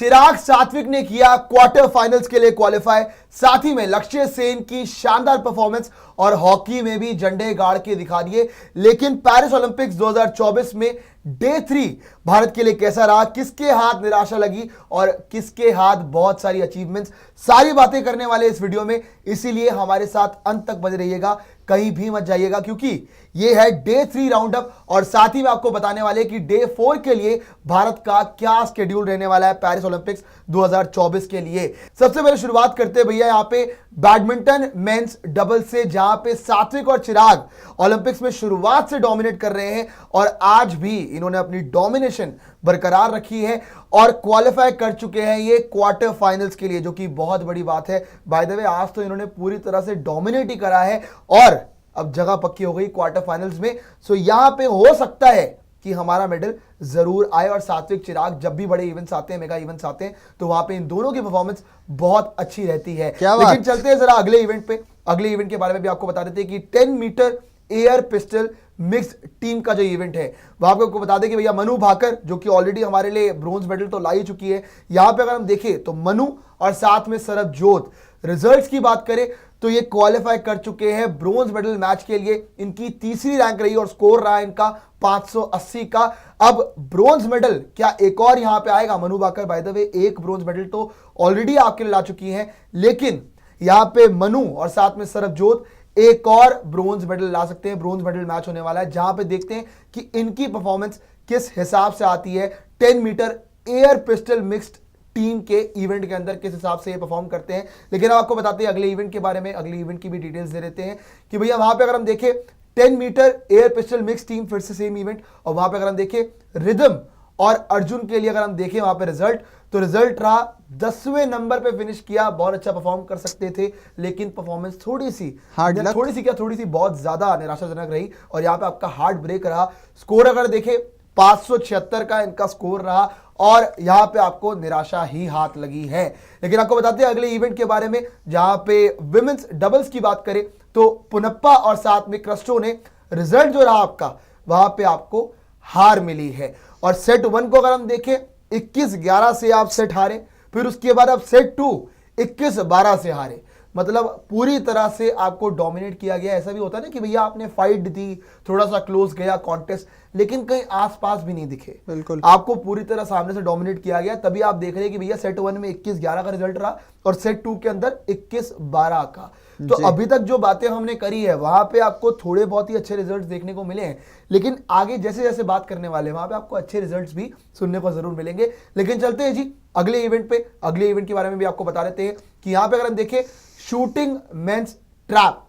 चिराग सात्विक ने किया क्वार्टर फाइनल्स के लिए क्वालिफाई, साथ ही में लक्ष्य सेन की शानदार परफॉर्मेंस और हॉकी में भी झंडे गाड़ के दिखा दिए। लेकिन पेरिस ओलंपिक्स 2024 में डे 3 भारत के लिए कैसा रहा, किसके हाथ निराशा लगी और किसके हाथ बहुत सारी अचीवमेंट्स, सारी बातें करने वाले इस वीडियो में। इसीलिए हमारे साथ अंत तक बने रहिएगा, कहीं भी मत जाइएगा, क्योंकि ये है डे 3 राउंड अप और साथ ही में आपको बताने वाले कि डे 4 के लिए भारत का क्या स्केड्यूल रहने वाला है पेरिस ओलंपिक्स 2024 के लिए। सबसे पहले शुरुआत करते हैं भैया यहाँ पे बैडमिंटन मेंस डबल से, जहां पे सात्विक और चिराग ओलंपिक्स में शुरुआत से डोमिनेट कर रहे हैं और आज भी इन्होंने अपनी डोमिनेशन बरकरार रखी है और क्वालिफाई कर चुके हैं ये क्वार्टर फाइनल्स के लिए, जो कि बहुत बड़ी बात है। बाय द वे आज तो इन्होंने पूरी तरह से डोमिनेट ही करा है और अब जगह पक्की हो गई क्वार्टर फाइनल्स में। सो यहां पे हो सकता है कि हमारा मेडल जरूर आए और सात्विक चिराग जब भी बड़े इवेंट्स आते हैं, मेगा इवेंट्स आते हैं, तो वहां पे इन दोनों की परफॉर्मेंस बहुत अच्छी रहती है। लेकिन चलते हैं जरा अगले इवेंट पे। अगले इवेंट के बारे में भी आपको बता देते हैं कि 10 metre air pistol mixed team का जो इवेंट है वहां पे आपको बता दें कि भैया मनु भाकर, जो कि ऑलरेडी हमारे लिए ब्रोंज मेडल तो ला ही चुकी है, यहां पे अगर हम देखें तो मनु और साथ में सरबजोत, रिजल्ट्स की बात करें तो ये क्वालिफाई कर चुके हैं ब्रोंज मेडल मैच के लिए। इनकी तीसरी रैंक रही और स्कोर रहा इनका 580 का। अब ब्रोंज मेडल क्या एक और यहां पे आएगा? Manu Bhaker by the way एक ब्रोंज मेडल तो ऑलरेडी आपके लिए ला चुकी हैं, लेकिन यहां पे मनु और साथ में सरबजोत एक और ब्रोंज मेडल ला सकते हैं। ब्रोंज मेडल मैच होने वाला है जहां पे देखते हैं कि इनकी परफॉर्मेंस किस हिसाब से आती है 10 metre air pistol mixed team के इवेंट के अंदर, किस हिसाब से ये परफॉर्म करते हैं। लेकिन अब आपको बताते हैं अगले इवेंट के बारे में, अगले इवेंट की भी डिटेल्स दे देते हैं कि भैया वहां पे अगर हम देखें 10 metre air pistol mix team, फिर से सेम इवेंट, और वहां पे अगर हम देखें रिदम और अर्जुन के लिए अगर हम देखें वहां पे रिजल्ट, तो रिजल्ट रहा 10वें नंबर पे फिनिश किया। बहुत अच्छा परफॉर्म कर सकते थे, लेकिन परफॉर्मेंस थोड़ी सी बहुत ज्यादा निराशाजनक रही और यहां पे आपका हार्ड ब्रेक रहा। स्कोर अगर देखें 576 का इनका स्कोर रहा और यहां पे आपको निराशा ही हाथ लगी है। लेकिन आपको बताते हैं अगले इवेंट के बारे में, जहां पे विमेंस डबल्स की बात करें तो पुनप्पा और साथ में क्रस्टो ने, रिजल्ट जो रहा आपका वहां पे आपको हार मिली है। और सेट 1 को अगर हम देखें 21-11 से आप सेट हारे, फिर उसके बाद आप सेट 2 21-12 से हारे। मतलब पूरी तरह से आपको डोमिनेट किया गया। ऐसा भी होता है ना कि भैया आपने फाइट दी, थोड़ा सा क्लोज गया कॉन्टेस्ट, लेकिन कहीं आसपास भी नहीं दिखे, बिल्कुल आपको पूरी तरह सामने से डोमिनेट किया गया। तभी आप देख रहे हैं कि भैया सेट 1 में 21-11 का रिजल्ट रहा और सेट 2 के अंदर 21-12 का। तो अभी तक जो बातें हमने करी है वहां पे आपको थोड़े बहुत ही अच्छे रिजल्ट्स देखने को मिले हैं, लेकिन आगे जैसे जैसे बात करने वाले हैं वहां पे आपको अच्छे रिजल्ट्स भी सुनने को जरूर मिलेंगे। लेकिन चलते हैं जी अगले इवेंट पे। अगले इवेंट के बारे में भी आपको बता देते हैं कि यहां पे अगर हम देखें शूटिंग मेंस ट्रैप।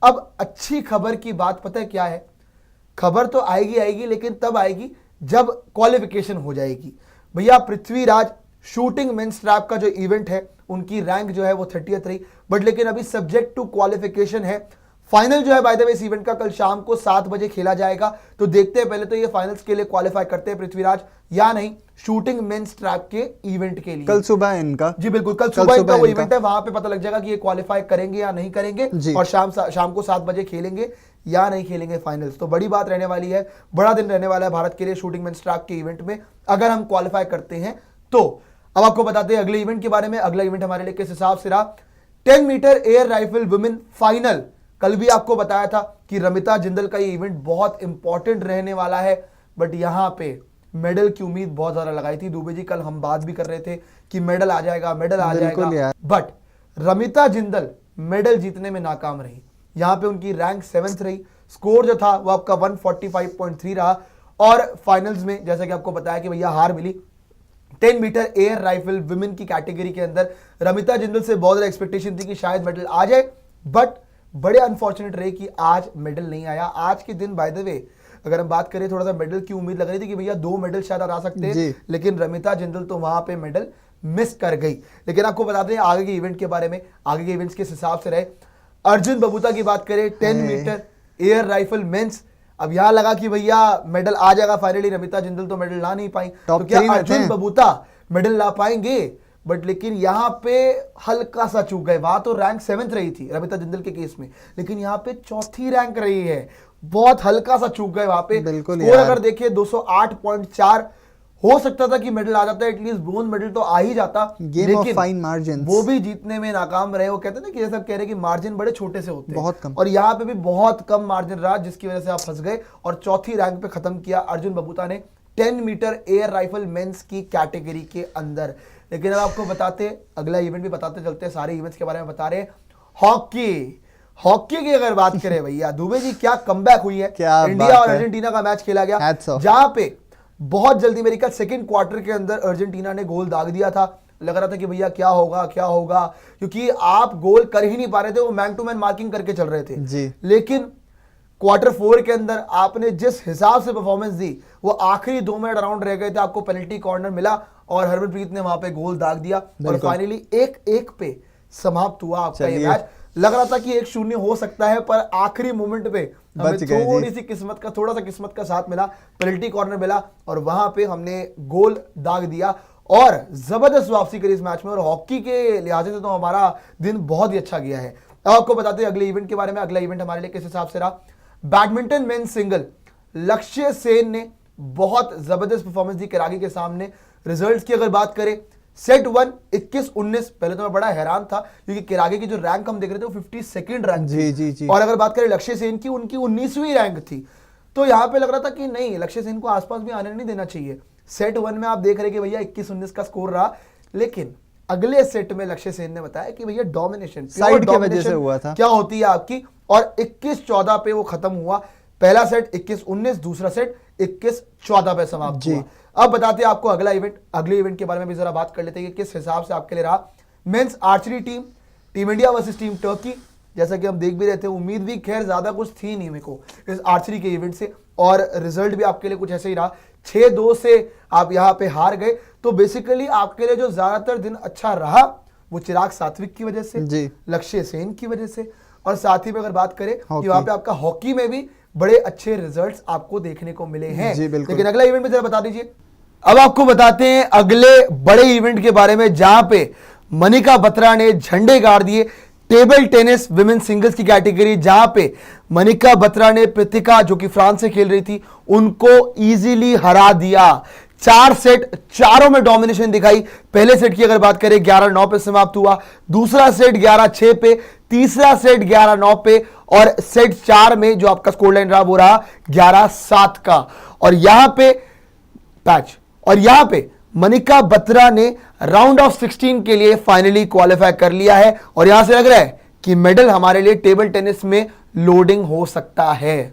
अब अच्छी खबर की बात पता है क्या है? खबर तो आएगी लेकिन तब आएगी जब क्वालिफिकेशन हो जाएगी। भैया पृथ्वीराज शूटिंग मेंस ट्रैप का जो इवेंट है उनकी रैंक जो है वो 30th रही, बट लेकिन अभी सब्जेक्ट टू क्वालिफिकेशन है। फाइनल जो है बाय द वे इस इवेंट का कल शाम को 7 बजे खेला जाएगा, तो देखते हैं पहले तो ये फाइनल्स के लिए क्वालिफाई करते हैं पृथ्वीराज या नहीं शूटिंग मेंस ट्रैप के इवेंट के लिए। कल सुबह इनका, जी बिल्कुल कल सुबह इनका वो इवेंट है, वहां पे पता लग जाएगा कि ये क्वालिफाई करेंगे या नहीं करेंगे और शाम को 7 बजे खेलेंगे या नहीं खेलेंगे फाइनल्स। तो बड़ी बात रहने वाली है, बड़ा दिन रहने वाला है भारत के लिए शूटिंग मेंस ट्रैप के इवेंट में अगर हम क्वालिफाई करते हैं तो। अब आपको बताते हैं अगले इवेंट के बारे में। अगला इवेंट हमारे लिए किस हिसाब से रहा? 10 metre air rifle women final. कल भी आपको बताया था कि रमिता जिंदल का ये इवेंट बहुत इंपॉर्टेंट रहने वाला है, बट यहां पे मेडल की उम्मीद बहुत ज्यादा लगाई थी। दुबे जी कल हम बात भी कर रहे थे कि मेडल आ जाएगा, बट रमिता जिंदल मेडल जीतने में नाकाम रही। यहां पे उनकी रैंक 7th रही, स्कोर जो था वो आपका 145.3 रहा और फाइनल्स में जैसा कि आपको बताया कि भैया हार मिली। 10 मीटर एयर राइफल विमेन की कैटेगरी के अंदर रमिता जिंदल से बहुत ज्यादा एक्सपेक्टेशन थी कि शायद मेडल आ जाए, बट बड़े अनफॉर्चुनेट रहे कि आज मेडल नहीं आया। आज के दिन बाय द वे अगर हम बात करें थोड़ा सा मेडल की उम्मीद लग रही थी कि भैया 2 मेडल शायद आ सकते हैं, लेकिन रमिता जिंदल तो वहां पे मेडल मिस कर गई। लेकिन आपको बताते हैं आगे के इवेंट के बारे में, आगे के इवेंट्स किस हिसाब से रहे। अर्जुन बबूता की बात करें 10 मीटर एयर राइफल मेंस, अब यहां लगा कि भैया मेडल आ जाएगा फाइनली, रमिता जिंदल तो मेडल ला नहीं पाई, तो क्या अर्जुन बबूता मेडल ला पाएंगे? बट लेकिन यहां पे हल्का सा चूक गए। वहां तो रैंक 7th रही थी रमिता जिंदल के केस में, लेकिन यहां पे 4थी रैंक रही है, बहुत हल्का सा चूक गए वहां पे। स्कोर अगर देखिए 208.4 हो सकता था कि मेडल आ जाता, एटलीस्ट ब्रोंज मेडल तो आ ही जाता, गेम ऑफ फाइन मार्जिन, वो भी जीतने में नाकाम रहे। वो कहते हैं ना कि जैसे आप कह रहे हैं कि मार्जिन बड़े छोटे से होते हैं, बहुत कम, और यहाँ पे भी बहुत कम मार्जिन रहा, जिसकी वजह से आप फंस गए और चौथी रैंक पे खत्म किया अर्जुन बबूता ने 10 मीटर एयर राइफल मेंस की कैटेगरी के अंदर। लेकिन अब आपको बताते, अगला इवेंट भी बताते चलते, सारे इवेंट्स के बारे में बता रहे। हॉकी की अगर बात करें भैया, दुबे जी क्या कमबैक हुई है, इंडिया और अर्जेंटीना का मैच खेला गया, जहां पे बहुत जल्दी मेरे ख्याल सेकंड क्वार्टर के अंदर अर्जेंटीना ने गोल दाग दिया था। लग रहा था कि भैया क्या होगा, क्योंकि आप गोल कर ही नहीं पा रहे थे, वो मैन टू मैन मार्किंग करके चल रहे थे जी। लेकिन क्वार्टर 4 के अंदर आपने जिस हिसाब से परफॉर्मेंस दी, वो आखिरी 2 मिनट अराउंड रह गए थे, आपको पेनल्टी कॉर्नर मिला और हरमनप्रीत ने वहां पे गोल दाग दिया और फाइनली 1-1 पे समाप्त हुआ आपका ये मैच। लग रहा था कि 1-0 हो सकता है, पर आखिरी मोमेंट पे हमें थोड़ा सा किस्मत का साथ मिला, पेनल्टी कॉर्नर मिला और वहां पे हमने गोल दाग दिया और जबरदस्त वापसी करी इस मैच में। और हॉकी के लिहाज से तो हमारा दिन बहुत ही अच्छा गया है। अब आपको बताते हैं अगले इवेंट के बारे में। अगला इवेंट हमारे लिए किस हिसाब से रहा, बैडमिंटन मेंस सिंगल, लक्ष्य सेन ने बहुत जबरदस्त परफॉर्मेंस दी किरागी के सामने। रिजल्ट्स की अगर बात करें, सेट 1 21-19, पहले तो मैं बड़ा हैरान था क्योंकि किरागी की जो रैंक हम देख रहे थे वो 52nd रैंक थी, और अगर बात करें लक्ष्य सेन की, उनकी 19वीं रैंक थी। तो यहां पे लग रहा था कि नहीं, लक्ष्य सेन को आसपास भी आने नहीं देना चाहिए। सेट 1 में आप देख रहे कि भैया 21-19 का स्कोर रहा, लेकिन अगले सेट में लक्ष्य सेन ने बताया कि भैया डोमिनेशन साइड की वजह से हुआ था, क्या होती है आपकी, और 21-14 पे वो खत्म हुआ। पहला सेट 21-19, दूसरा सेट 21-14 पे समाप्त हुआ। अब बताते हैं आपको अगले इवेंट के बारे में भी जरा बात कर लेते हैं कि किस हिसाब से आपके लिए रहा। Men's archery team India versus team Turkey, जैसा कि हम देख भी रहे थे, उम्मीद भी खैर ज्यादा कुछ थी नहीं मेरे को इस आर्चरी के इवेंट से, और रिजल्ट भी आपके लिए कुछ ऐसे ही रहा। 6-2 से आप यहाँ पे हार गए। तो बेसिकली आपके लिए जो ज्यादातर दिन अच्छा रहा वो चिराग सात्विक की वजह से, लक्ष्य सेन की वजह से, और साथ ही में अगर बात करें कि वहां पे आपका हॉकी में भी बड़े अच्छे रिजल्ट्स आपको देखने को मिले हैं। लेकिन अगला इवेंट में जरा बता दीजिए। अब आपको बताते हैं अगले बड़े इवेंट के बारे में, जहां पे मनिका बत्रा ने झंडे गाड़ दिए टेबल टेनिस विमेन सिंगल्स की कैटेगरी, जहां पे मनिका बत्रा ने प्रतिका, जो कि फ्रांस से खेल रही थी, उनको इजीली हरा दिया। 4 सेट, चारों में डोमिनेशन दिखाई। पहले सेट की अगर बात करें 11-9 पे समाप्त हुआ, दूसरा सेट 11-6 पे, तीसरा सेट 11-9 पे, और सेट 4 में जो आपका स्कोर लाइन रहा वो रहा 11-7 का। और यहां पे मनिका बत्रा ने राउंड ऑफ 16 के लिए फाइनली क्वालिफाई कर लिया है, और यहां से लग रहा है कि मेडल हमारे लिए टेबल टेनिस में लोडिंग हो सकता है।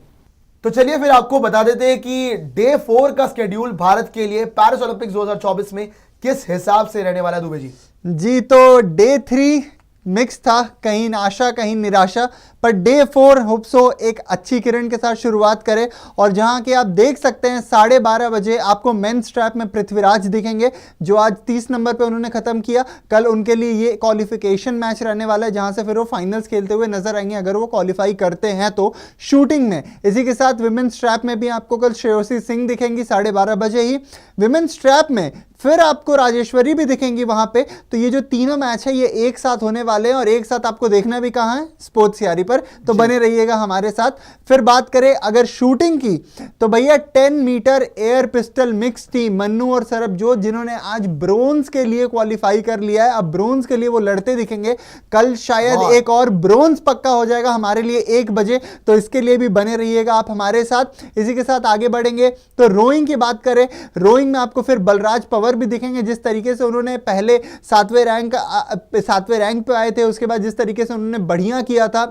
तो चलिए फिर आपको बता देते हैं कि डे 4 का स्केड्यूल भारत के लिए पेरिस ओलंपिक्स 2024 में किस हिसाब से रहने वाला है दुबे जी। तो डे 3 मिक्स था, कहीं आशा कहीं निराशा, पर डे 4 होप सो एक अच्छी किरण के साथ शुरुआत करे। और जहां के आप देख सकते हैं 12:30 बजे आपको मेंस ट्रैप में पृथ्वीराज दिखेंगे, जो आज 30 नंबर पे उन्होंने खत्म किया। कल उनके लिए ये क्वालिफिकेशन मैच रहने वाला है, जहां से फिर वो फाइनल्स खेलते हुए नजर आएंगे अगर वो क्वालिफाई करते हैं तो शूटिंग में। इसी के साथ विमेंस ट्रैप में भी आपको कल श्रेयसी सिंह दिखेंगी 12:30 बजे ही। विमेंस ट्रैप में फिर आपको राजेश्वरी भी दिखेंगी वहां पे। तो ये जो तीनों मैच है ये एक साथ होने वाले हैं, और एक साथ आपको देखना भी कहां है, स्पोर्ट्स यारी पर, तो बने रहिएगा हमारे साथ। फिर बात करें अगर शूटिंग की, तो भैया 10 metre air pistol mix team Manu और सरबजोत, जिन्होंने आज ब्रोंज के लिए क्वालिफाई कर लिया है, अब ब्रोंज के लिए वो लड़ते दिखेंगे। कल शायद एक और ब्रोंज पक्का हो जाएगा हमारे लिए 1 बजे, तो इसके लिए भी बने रहिएगा आप हमारे साथ। इसी के साथ आगे बढ़ेंगे तो रोइंग की बात करें, रोइंग में आपको फिर बलराज पवर भी दिखेंगे। जिस तरीके से उन्होंने पहले 7वें रैंक पे आए थे, उसके बाद जिस तरीके से उन्होंने बढ़िया किया था,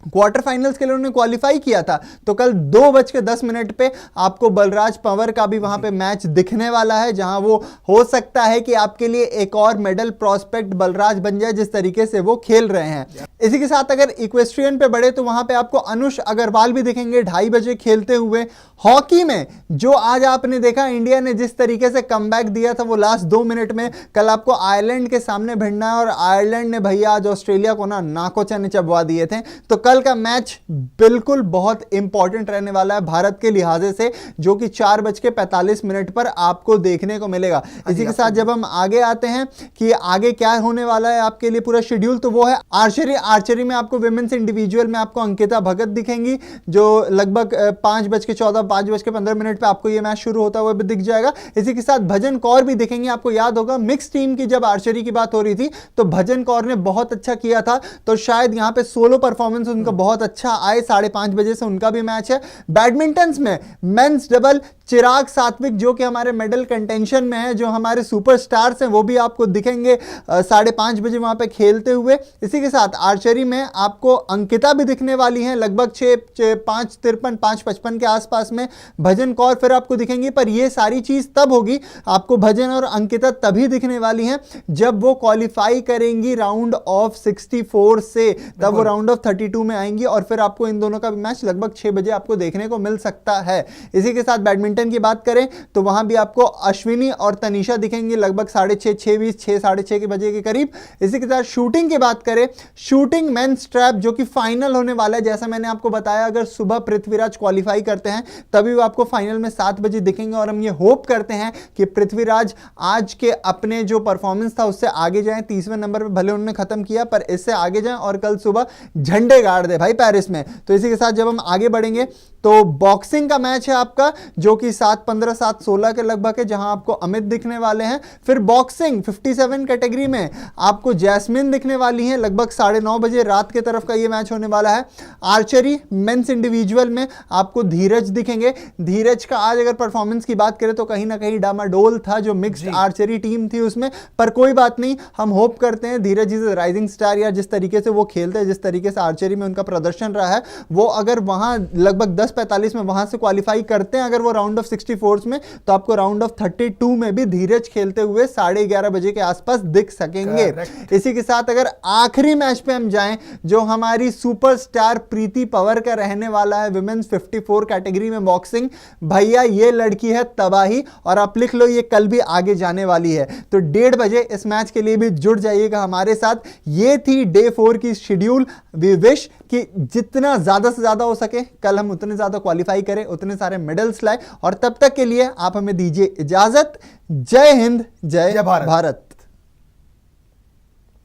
क्वार्टर फाइनल्स के लिए उन्होंने क्वालिफाई किया था, तो कल 2:10 पे आपको बलराज पंवर का भी वहां पे मैच दिखने वाला है, जहां वो हो सकता है कि आपके लिए एक और मेडल प्रोस्पेक्ट बलराज बन जाए, जिस तरीके से वो खेल रहे हैं। इसी के साथ अगर इक्वेस्ट्रियन पे बढ़े तो वहां पे आपको अनुष अग्रवाल भी दिखेंगे 2:30 बजे खेलते हुए। हॉकी में जो आज आपने देखा इंडिया ने जिस तरीके से कमबैक दिया था वो लास्ट 2 मिनट में, कल आपको आयरलैंड के सामने भिड़ना है, और आयरलैंड ने भैया आज ऑस्ट्रेलिया को ना नाको चने चबवा दिए थे। तो कल का मैच बिल्कुल बहुत इंपॉर्टेंट रहने वाला है भारत के लिहाजे से, जो कि 4:45 पर आपको देखने को मिलेगा। इसी के साथ जब हम आगे आते हैं कि आगे क्या होने वाला है आपके लिए पूरा शेड्यूल, तो वो है आर्चरी में आपको विमेंस इंडिविजुअल में आपको अंकिता भगत दिखेंगी, जो लगभग 5:14 5:15 पे आपको ये मैच शुरू होता हुआ भी दिख जाएगा। इसी के साथ भजन कौर भी दिखेंगे। आपको याद होगा मिक्स टीम की जब आर्चरी की बात हो रही थी तो भजन कौर ने बहुत अच्छा किया था, तो शायद यहां पे सोलो परफॉर्मेंस उनका बहुत अच्छा आए। 5:30 बजे से उनका भी मैच है। बैडमिंटन में मेंस डबल चिराग सात्विक जो कि हमारे मेडल कंटेंशन में है, जो हमारे सुपरस्टार्स हैं, वो भी आपको दिखेंगे 5:30 बजे वहां पे खेलते हुए। इसी के साथ आर्चरी में आपको अंकिता भी दिखने वाली हैं लगभग 5:53 5:55 के आसपास में। भजन कौर फिर आपको दिखेंगी, पर ये सारी चीज तब होगी, आपको भजन और अंकिता तभी दिखने वाली हैं जब वो क्वालिफाई करेंगी राउंड ऑफ 64 से, तब वो राउंड ऑफ 32 में आएंगी और फिर आपको इन दोनों का भी मैच लगभग 6 बजे आपको देखने को मिल सकता है। इसी के साथ बैडमिंटन की बात करें तो वहां भी आपको अश्विनी और तनीषा दिखेंगे लगभग 6:30 6:20 6:30 के बजे के करीब। इसी के साथ शूटिंग की बात करें, शूटिंग मेंस ट्रैप जो कि फाइनल होने वाला है, जैसा मैंने आपको बताया अगर सुबह पृथ्वीराज क्वालिफाई करते हैं तभी वो आपको फाइनल में 7 बजे दिखेंगे और हम ये होप करते हैं कि पृथ्वीराज आज के अपने जो परफॉर्मेंस था उससे आगे जाएं। 30वें नंबर पे भले उन्होंने खत्म किया पर इससे आगे जाएं और कल सुबह झंडे गाड़ दे भाई पेरिस में। तो इसी के साथ जब हम आगे बढ़ेंगे तो बॉक्सिंग का मैच है आपका जो कि 7:15 7:16 के लगभग है, जहां आपको अमित दिखने वाले हैं। फिर बॉक्सिंग 57 कैटेगरी में आपको जैस्मिन दिखने वाली है लगभग 9:30 बजे रात के तरफ का ये मैच होने वाला है। आर्चरी मेंस इंडिविजुअल में आपको धीरज दिखेंगे। धीरज का आज अगर परफॉर्मेंस की बात करें तो कहीं ना कहीं डामाडोल था जो मिक्स्ड आर्चरी टीम थी उसमें, पर कोई बात नहीं, हम होप करते हैं धीरज इज राइजिंग स्टार, या जिस तरीके से वो खेलते हैं, जिस तरीके से आर्चरी में उनका प्रदर्शन रहा है, वो अगर वहां लगभग 10:45 में वहां से क्वालिफाई करते हैं अगर वो राउंड ऑफ 64 में, तो आपको राउंड ऑफ 32 में भी धीरज खेलते हुए 11:30 बजे के आसपास दिख सकेंगे। इसी के साथ अगर आखिरी मैच पे हम जाएं जो हमारी सुपरस्टार प्रीति पवार का रहने वाला है विमेंस 54 कैटेगरी में बॉक्सिंग, भैया ये लड़की है तबाही, और आप लिख लो ये कल भी आगे जाने वाली है। तो 1:30 बजे इस मैच के लिए भी जुड़ जाइएगा हमारे साथ। ये थी डे 4 की शेड्यूल। वी विश कि जितना ज्यादा से ज्यादा हो सके कल हम उतने ज्यादा क्वालिफाई करें, उतने सारे मेडल्स लाए, और तब तक के लिए आप हमें दीजिए इजाजत। जय हिंद, जय भारत।